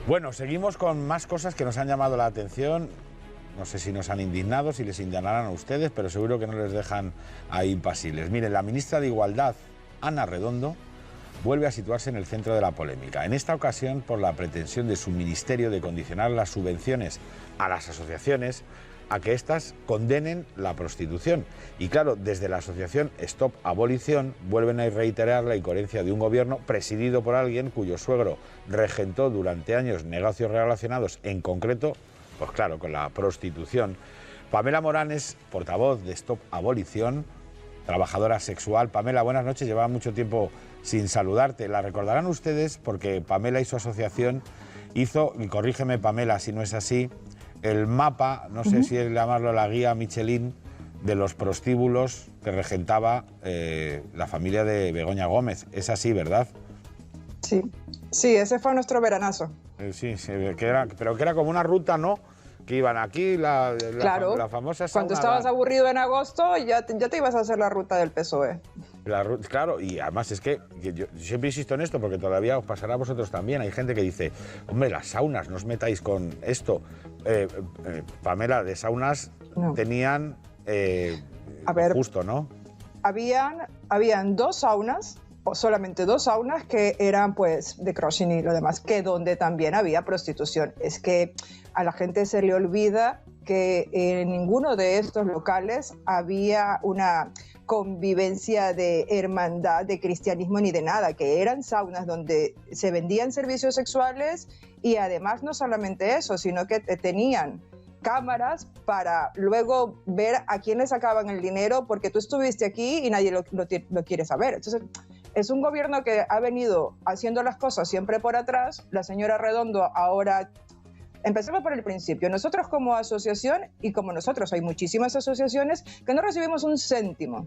Bueno, seguimos con más cosas que nos han llamado la atención. No sé si nos han indignado, si les indignarán a ustedes, pero seguro que no les dejan ahí impasibles. Miren, la ministra de Igualdad, Ana Redondo, vuelve a situarse en el centro de la polémica. En esta ocasión, por la pretensión de su ministerio de condicionar las subvenciones a las asociaciones a que éstas condenen la prostitución. Y claro, desde la asociación Stop Abolición vuelven a reiterar la incoherencia de un gobierno presidido por alguien cuyo suegro regentó durante años negocios relacionados, en concreto, pues claro, con la prostitución. Pamela Morán es portavoz de Stop Abolición, trabajadora sexual. Pamela, buenas noches, llevaba mucho tiempo sin saludarte. La recordarán ustedes porque Pamela y su asociación hizo, y corrígeme Pamela si no es así, el mapa, no sé si es llamarlo la guía Michelin, de los prostíbulos que regentaba la familia de Begoña Gómez. Es así, ¿verdad? Sí, sí, ese fue nuestro veranazo. Sí, pero que era como una ruta, ¿no? Que iban aquí, claro, la famosa sauna. Cuando estabas aburrido en agosto, ya te ibas a hacer la ruta del PSOE. Claro, y además es que yo siempre insisto en esto, porque todavía os pasará a vosotros también. Hay gente que dice, hombre, las saunas, no os metáis con esto. Pamela, de saunas no tenían a ver, justo, ¿no? Habían dos saunas, o solamente dos saunas, que eran pues de crossing y lo demás, que donde también había prostitución. Es que a la gente se le olvida que en ninguno de estos locales había una convivencia de hermandad, de cristianismo ni de nada, que eran saunas donde se vendían servicios sexuales y además no solamente eso, sino que tenían cámaras para luego ver a quién le sacaban el dinero porque tú estuviste aquí y nadie lo quiere saber. Entonces, es un gobierno que ha venido haciendo las cosas siempre por atrás. La señora Redondo ahora... Empecemos por el principio. Nosotros como asociación, y como nosotros hay muchísimas asociaciones, que no recibimos un céntimo,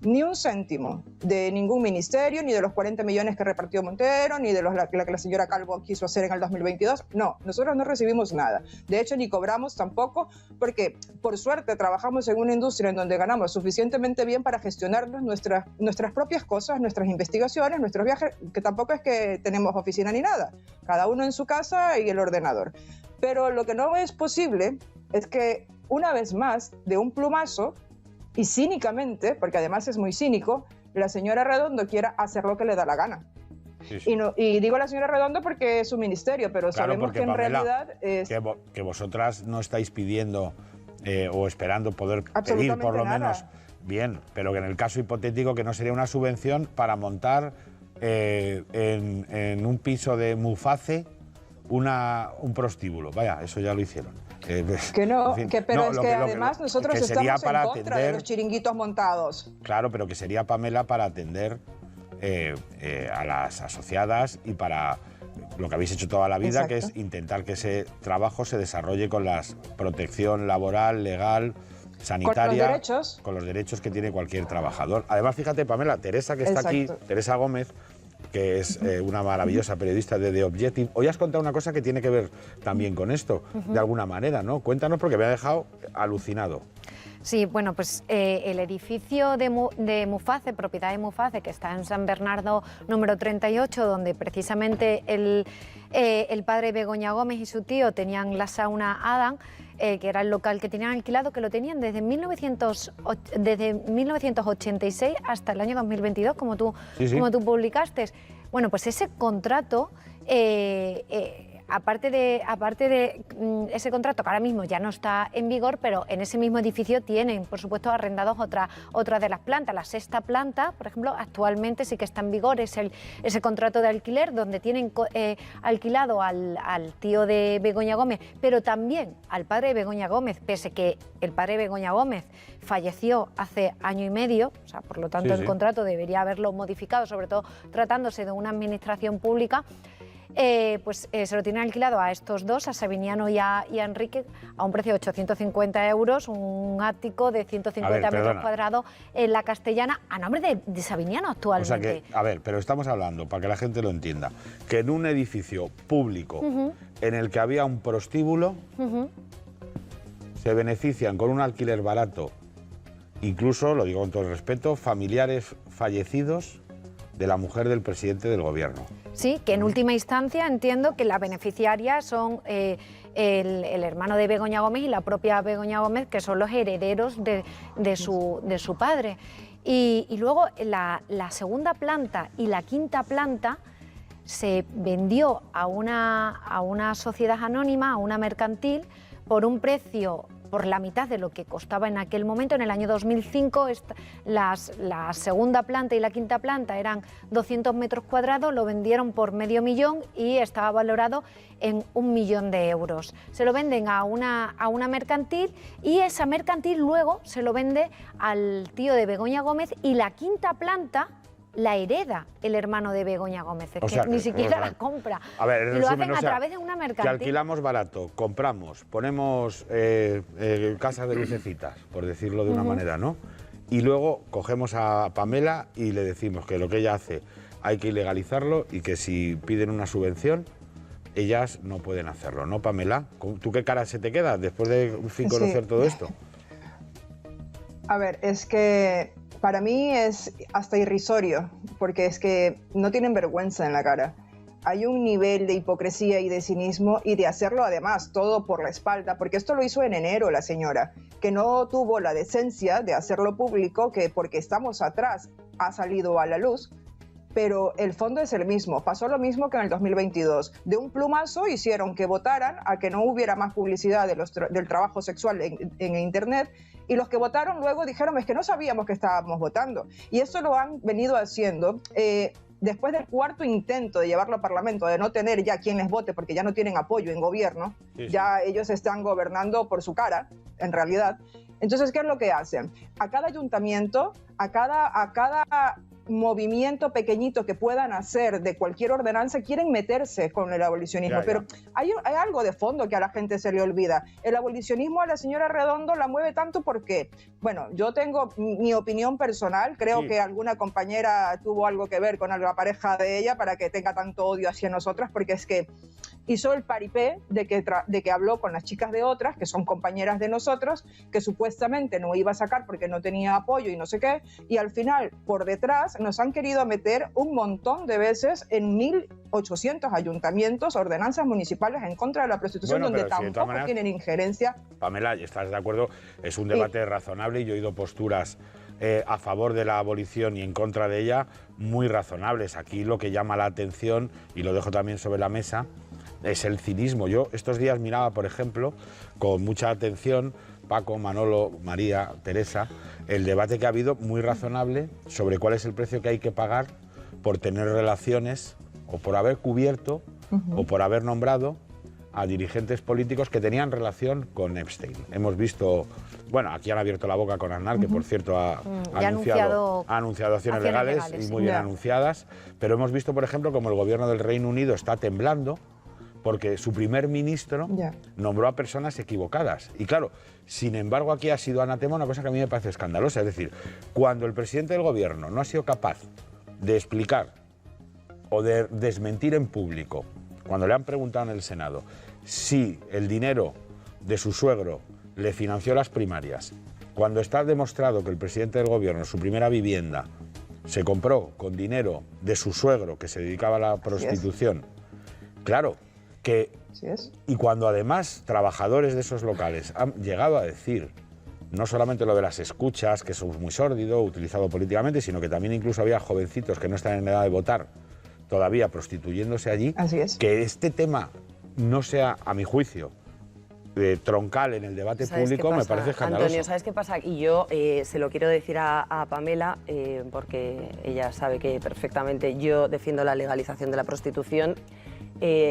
ni un céntimo de ningún ministerio, ni de los 40 millones que repartió Montero, ni de la que la señora Calvo quiso hacer en el 2022. No, nosotros no recibimos nada. De hecho, ni cobramos tampoco, porque por suerte trabajamos en una industria en donde ganamos suficientemente bien para gestionarnos nuestras propias cosas, nuestras investigaciones, nuestros viajes, que tampoco es que tenemos oficina ni nada. Cada uno en su casa y el ordenador. Pero lo que no es posible es que, una vez más, de un plumazo, y cínicamente, porque además es muy cínico, la señora Redondo quiera hacer lo que le da la gana. Sí, sí. Y digo la señora Redondo porque es su ministerio, pero claro, sabemos que en Pamela, realidad es... Que vosotras no estáis pidiendo o esperando poder pedir por lo menos bien, pero que en el caso hipotético que no sería una subvención para montar en un piso de Muface un prostíbulo. Vaya, eso ya lo hicieron. Que no, en fin, pero no, es que además nosotros estamos en contra atender, de los chiringuitos montados. Claro, pero que sería, Pamela, para atender a las asociadas y para lo que habéis hecho toda la vida. Exacto. Que es intentar que ese trabajo se desarrolle con la protección laboral, legal, sanitaria, con los derechos que tiene cualquier trabajador. Además, fíjate, Pamela, Teresa, que está Exacto. Aquí, Teresa Gómez, que es una maravillosa periodista de The Objective. Hoy has contado una cosa que tiene que ver también con esto, de alguna manera, ¿no? Cuéntanos, porque me ha dejado alucinado. Sí, bueno, pues el edificio de Muface, propiedad de Muface, que está en San Bernardo número 38, donde precisamente el padre Begoña Gómez y su tío tenían la sauna Adam, que era el local que tenían alquilado, que lo tenían desde 1986 hasta el año 2022, como tú publicaste. Bueno, pues ese contrato... Aparte de ese contrato que ahora mismo ya no está en vigor, pero en ese mismo edificio tienen, por supuesto, arrendados otra de las plantas. La sexta planta, por ejemplo, actualmente sí que está en vigor, es ese contrato de alquiler donde tienen alquilado al tío de Begoña Gómez, pero también al padre de Begoña Gómez, pese que el padre de Begoña Gómez falleció hace año y medio, o sea, por lo tanto el contrato debería haberlo modificado, sobre todo tratándose de una administración pública. Pues se lo tienen alquilado a estos dos, a Sabiniano y a Enrique, a un precio de 850 euros, un ático de 150 metros cuadrados en la Castellana, a nombre de Sabiniano actualmente. O sea que, a ver, pero estamos hablando, para que la gente lo entienda, que en un edificio público en el que había un prostíbulo, se benefician con un alquiler barato, incluso, lo digo con todo el respeto, familiares fallecidos de la mujer del presidente del gobierno. Sí, que en última instancia entiendo que las beneficiarias son el hermano de Begoña Gómez y la propia Begoña Gómez, que son los herederos de su padre. Y luego la segunda planta y la quinta planta se vendió a una sociedad anónima, a una mercantil, por un precio por la mitad de lo que costaba en aquel momento. En el año 2005 la segunda planta y la quinta planta eran 200 metros cuadrados, lo vendieron por $500.000 y estaba valorado en 1 millón de euros. Se lo venden a una mercantil y esa mercantil luego se lo vende al tío de Begoña Gómez y la quinta planta la hereda el hermano de Begoña Gómez, es que ni siquiera la compra. A ver, y lo hacen a través de una mercantil. Que alquilamos barato, compramos, ponemos casas de lucecitas, por decirlo de una manera, ¿no? Y luego cogemos a Pamela y le decimos que lo que ella hace hay que ilegalizarlo y que si piden una subvención, ellas no pueden hacerlo, ¿no, Pamela? ¿Tú qué cara se te queda después de conocer todo esto? A ver, es que para mí es hasta irrisorio, porque es que no tienen vergüenza en la cara. Hay un nivel de hipocresía y de cinismo y de hacerlo además todo por la espalda, porque esto lo hizo en enero la señora, que no tuvo la decencia de hacerlo público, que porque estamos atrás ha salido a la luz, pero el fondo es el mismo. Pasó lo mismo que en el 2022. De un plumazo hicieron que votaran a que no hubiera más publicidad del trabajo sexual en Internet, y los que votaron luego dijeron, es que no sabíamos que estábamos votando. Y eso lo han venido haciendo después del cuarto intento de llevarlo al Parlamento, de no tener ya quien les vote, porque ya no tienen apoyo en gobierno, ya ellos están gobernando por su cara, en realidad. Entonces, ¿qué es lo que hacen? A cada ayuntamiento, a cada movimiento pequeñito que puedan hacer de cualquier ordenanza, quieren meterse con el abolicionismo. Pero hay algo de fondo que a la gente se le olvida. El abolicionismo a la señora Redondo la mueve tanto porque, bueno, yo tengo mi opinión personal, creo que alguna compañera tuvo algo que ver con la pareja de ella para que tenga tanto odio hacia nosotras, porque es que hizo el paripé de que habló con las chicas de otras, que son compañeras de nosotros, que supuestamente no iba a sacar porque no tenía apoyo y no sé qué, y al final, por detrás, nos han querido meter un montón de veces en 1.800 ayuntamientos, ordenanzas municipales en contra de la prostitución, donde tampoco tienen injerencia. Pamela, ¿estás de acuerdo? Es un debate razonable y yo he oído posturas a favor de la abolición y en contra de ella muy razonables. Aquí lo que llama la atención, y lo dejo también sobre la mesa, es el cinismo. Yo estos días miraba, por ejemplo, con mucha atención, Paco, Manolo, María, Teresa, el debate que ha habido muy razonable sobre cuál es el precio que hay que pagar por tener relaciones o por haber cubierto o por haber nombrado a dirigentes políticos que tenían relación con Epstein. Hemos visto, bueno, aquí han abierto la boca con Aznar, que por cierto ha anunciado acciones legales y muy bien anunciadas, pero hemos visto, por ejemplo, como el gobierno del Reino Unido está temblando porque su primer ministro nombró a personas equivocadas. Y claro, sin embargo, aquí ha sido anatema una cosa que a mí me parece escandalosa. Es decir, cuando el presidente del gobierno no ha sido capaz de explicar o de desmentir en público, cuando le han preguntado en el Senado si el dinero de su suegro le financió las primarias, cuando está demostrado que el presidente del gobierno, su primera vivienda, se compró con dinero de su suegro que se dedicaba a la prostitución, claro, y cuando además trabajadores de esos locales han llegado a decir no solamente lo de las escuchas, que eso es muy sórdido, utilizado políticamente, sino que también incluso había jovencitos que no están en edad de votar todavía prostituyéndose allí, que este tema no sea, a mi juicio, troncal en el debate público, me parece escandaloso. Antonio, ¿sabes qué pasa? Y yo se lo quiero decir a Pamela, porque ella sabe que perfectamente yo defiendo la legalización de la prostitución.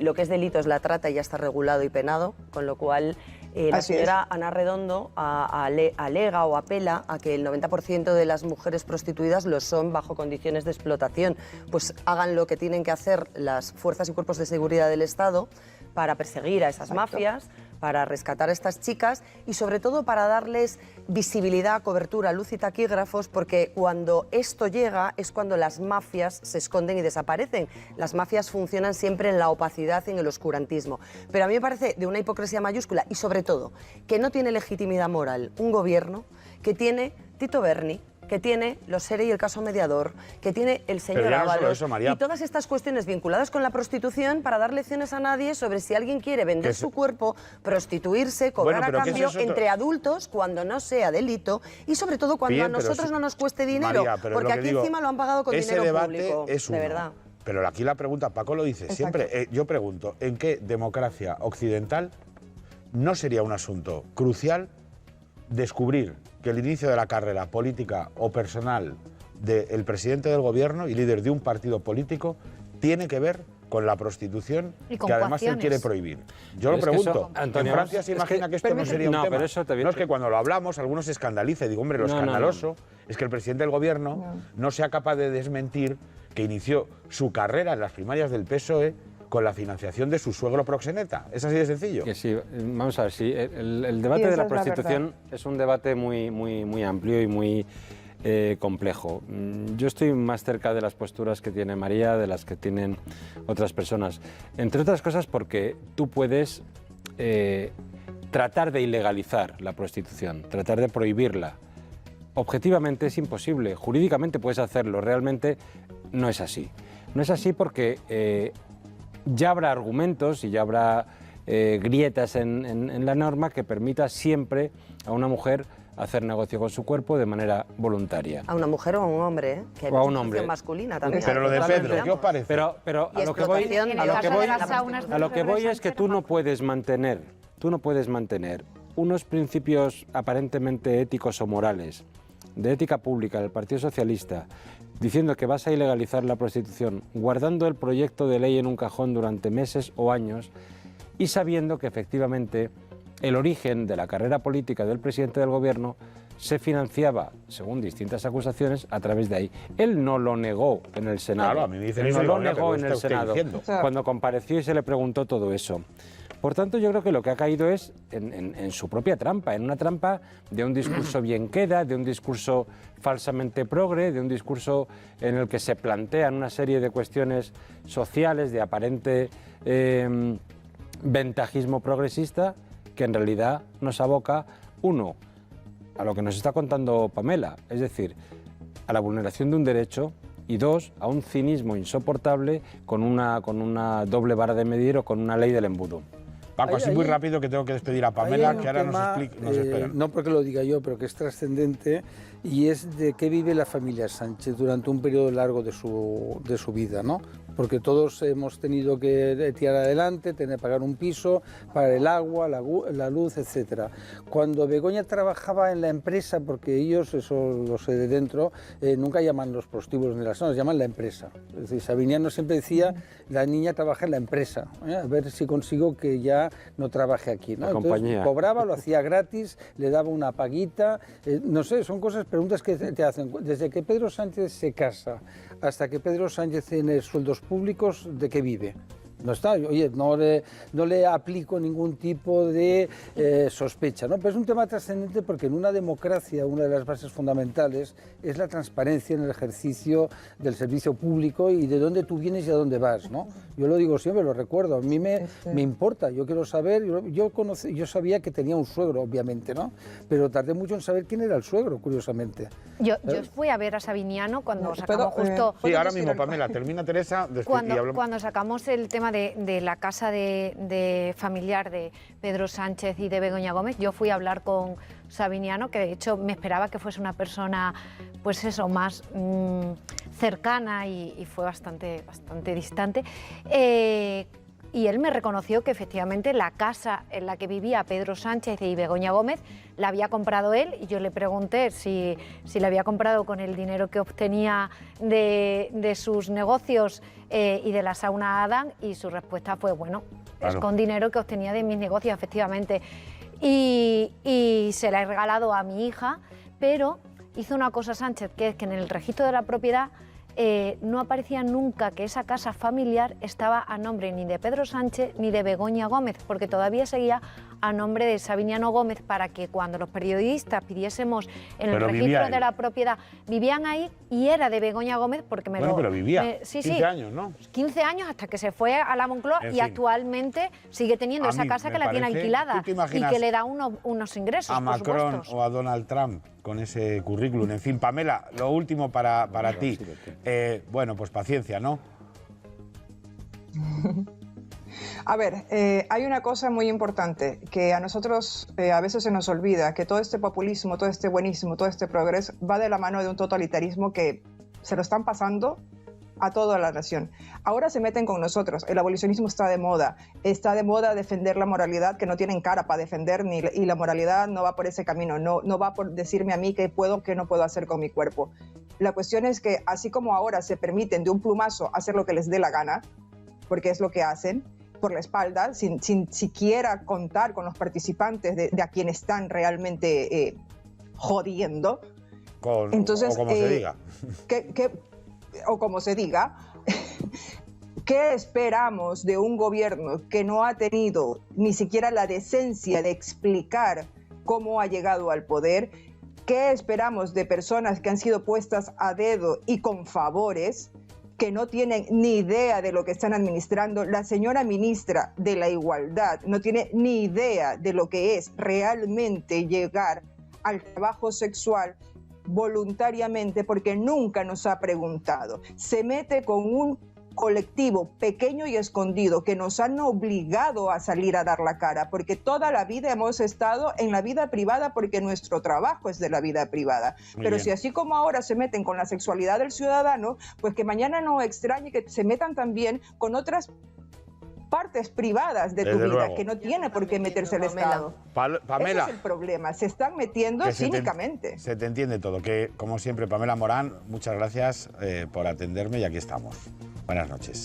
Lo que es delito es la trata y ya está regulado y penado, con lo cual la señora Ana Redondo alega o apela a que el 90% de las mujeres prostituidas lo son bajo condiciones de explotación. Pues hagan lo que tienen que hacer las fuerzas y cuerpos de seguridad del Estado para perseguir a esas mafias, para rescatar a estas chicas y sobre todo para darles visibilidad, cobertura, luz y taquígrafos, porque cuando esto llega es cuando las mafias se esconden y desaparecen. Las mafias funcionan siempre en la opacidad y en el oscurantismo. Pero a mí me parece de una hipocresía mayúscula y sobre todo que no tiene legitimidad moral un gobierno que tiene Tito Berni, que tiene los SERE y el caso mediador, que tiene el señor Pero ya no solo Ábalos, eso, María. y todas estas cuestiones vinculadas con la prostitución para dar lecciones a nadie sobre si alguien quiere vender su cuerpo, prostituirse, cobrar Bueno, pero a que cambio eso es otro- entre adultos cuando no sea delito y sobre todo cuando Bien, a nosotros pero sí- no nos cueste dinero, María, pero porque lo que aquí digo, encima lo han pagado con ese dinero debate público, es uno. de verdad. Pero aquí la pregunta, Paco lo dice siempre, yo pregunto, ¿en qué democracia occidental no sería un asunto crucial descubrir que el inicio de la carrera política o personal del presidente del gobierno y líder de un partido político tiene que ver con la prostitución Y con que además él coacciones. quiere prohibir? Yo lo Es que eso, pregunto. Antonio, en Francia se es imagina que- que, esto no sería un No, tema. pero eso te- No, es que cuando lo hablamos algunos se escandaliza y digo, hombre, lo No, no, escandaloso es que el presidente del gobierno no sea capaz de desmentir que inició su carrera en las primarias del PSOE con la financiación de su suegro proxeneta. ¿Es así de sencillo? Que sí, vamos a ver, sí, el debate Y de esa la es la prostitución es un debate muy amplio y muy complejo. Yo estoy más cerca de las posturas que tiene María, de las que tienen otras personas. Entre otras cosas porque tú puedes tratar de ilegalizar la prostitución, tratar de prohibirla. Objetivamente es imposible, jurídicamente puedes hacerlo, realmente no es así. No es así porque ya habrá argumentos y ya habrá grietas en la norma que permita siempre a una mujer hacer negocio con su cuerpo de manera voluntaria. A una mujer o a un hombre, ¿eh? Que hay O a un prostitución hombre. masculina también. Pero lo de Totalmente. Pedro, ¿qué os parece? Pero Y a lo que voy, explotación, En a el lo caso que de voy, las saunas a lo que de voy es que Sánchez tú no no. puedes mantener unos principios aparentemente éticos o morales de ética pública del Partido Socialista diciendo que vas a ilegalizar la prostitución, guardando el proyecto de ley en un cajón durante meses o años y sabiendo que efectivamente el origen de la carrera política del presidente del gobierno se financiaba, según distintas acusaciones, a través de ahí. Él no lo negó en el Senado. Claro, a mí me dicen Él eso no y lo digo, oiga, negó pero en ¿qué el está usted Senado, diciendo? Claro. cuando compareció y se le preguntó todo eso. Por tanto, yo creo que lo que ha caído es en su propia trampa, en una trampa de un discurso bien queda, de un discurso falsamente progre, de un discurso en el que se plantean una serie de cuestiones sociales de aparente ventajismo progresista que en realidad nos aboca, uno, a lo que nos está contando Pamela, es decir, a la vulneración de un derecho, y dos, a un cinismo insoportable con una doble vara de medir o con una ley del embudo. Paco, así Ahí- muy ahí- rápido que tengo que despedir a Ahí Pamela, hay un que ahora tema, nos espera. no porque lo diga yo, pero que es trascendente, y es de qué vive la familia Sánchez durante un periodo largo de su vida, ¿no? Porque todos hemos tenido que tirar adelante, tener que pagar un piso, pagar el agua, la luz, etcétera. Cuando Begoña trabajaba en la empresa, porque ellos, eso lo sé de dentro, nunca llaman los prostíbulos ni las zonas, llaman la empresa. Es decir, Sabiniano siempre decía, la niña trabaja en la empresa, a ver si consigo que ya no trabaje aquí, ¿no? La compañía. Cobraba, lo hacía gratis, le daba una paguita, no sé, son preguntas que te hacen. Desde que Pedro Sánchez se casa hasta que Pedro Sánchez tiene sueldos públicos, ¿de qué vive? No está, oye, no le aplico ningún tipo de sospecha, ¿no? Pero es un tema trascendente porque en una democracia una de las bases fundamentales es la transparencia en el ejercicio del servicio público y de dónde tú vienes y a dónde vas, ¿no? Yo lo digo siempre, lo recuerdo, a mí me importa, yo quiero saber, yo sabía que tenía un suegro, obviamente, ¿no? Pero tardé mucho en saber quién era el suegro, curiosamente. Yo fui a ver a Sabiniano cuando ¿Puedo, sacamos justo... Sí, ahora decir mismo, algo? Pamela, termina Teresa, después y hablamos. Cuando sacamos el tema de la casa de familiar de Pedro Sánchez y de Begoña Gómez, yo fui a hablar con Sabiniano, que de hecho me esperaba que fuese una persona, pues eso, más cercana y fue bastante distante. Y él me reconoció que efectivamente la casa en la que vivía Pedro Sánchez y Begoña Gómez la había comprado él, y yo le pregunté si la había comprado con el dinero que obtenía de sus negocios y de la sauna Adán, y su respuesta fue, bueno, Claro. es con dinero que obtenía de mis negocios, efectivamente. Y se la he regalado a mi hija, pero hizo una cosa Sánchez, que es que en el registro de la propiedad no aparecía nunca que esa casa familiar estaba a nombre ni de Pedro Sánchez ni de Begoña Gómez, porque todavía seguía a nombre de Sabiniano Gómez para que cuando los periodistas pidiésemos en el Pero vivía registro él. de la propiedad, vivían ahí y era de Begoña Gómez porque me Bueno, lo... pero vivía. sí, 15 años, ¿no? 15 años hasta que se fue a la Moncloa En y fin. actualmente sigue teniendo A esa mí casa me que la tiene parece- alquilada ¿tú te y imaginas que le da unos ingresos, a por Macron supuestos. o a Donald Trump con ese currículum. En fin, Pamela, lo último para ti. Bueno, pues paciencia, ¿no? A ver, hay una cosa muy importante que a nosotros a veces se nos olvida, que todo este populismo, todo este buenismo, todo este progreso va de la mano de un totalitarismo que se lo están pasando a toda la nación. Ahora se meten con nosotros, el abolicionismo está de moda defender la moralidad que no tienen cara para defender y la moralidad no va por ese camino, no va por decirme a mí qué puedo, qué no puedo hacer con mi cuerpo. La cuestión es que así como ahora se permiten de un plumazo hacer lo que les dé la gana, porque es lo que hacen, por la espalda, sin siquiera contar con los participantes de a quien están realmente jodiendo. Entonces, o como se diga. O como se diga, ¿qué esperamos de un gobierno que no ha tenido ni siquiera la decencia de explicar cómo ha llegado al poder? ¿Qué esperamos de personas que han sido puestas a dedo y con favores, que no tienen ni idea de lo que están administrando? La señora ministra de la Igualdad no tiene ni idea de lo que es realmente llegar al trabajo sexual voluntariamente, porque nunca nos ha preguntado. Se mete con un colectivo pequeño y escondido que nos han obligado a salir a dar la cara, porque toda la vida hemos estado en la vida privada porque nuestro trabajo es de la vida privada. Pero si así como ahora se meten con la sexualidad del ciudadano, pues que mañana no extrañe que se metan también con otras partes privadas de tu vida, luego. que no tiene por qué meterse el Estado. Pamela. Ese es el problema, se están metiendo cínicamente. Se te entiende todo. Que, como siempre, Pamela Morán, muchas gracias por atenderme y aquí estamos. Buenas noches.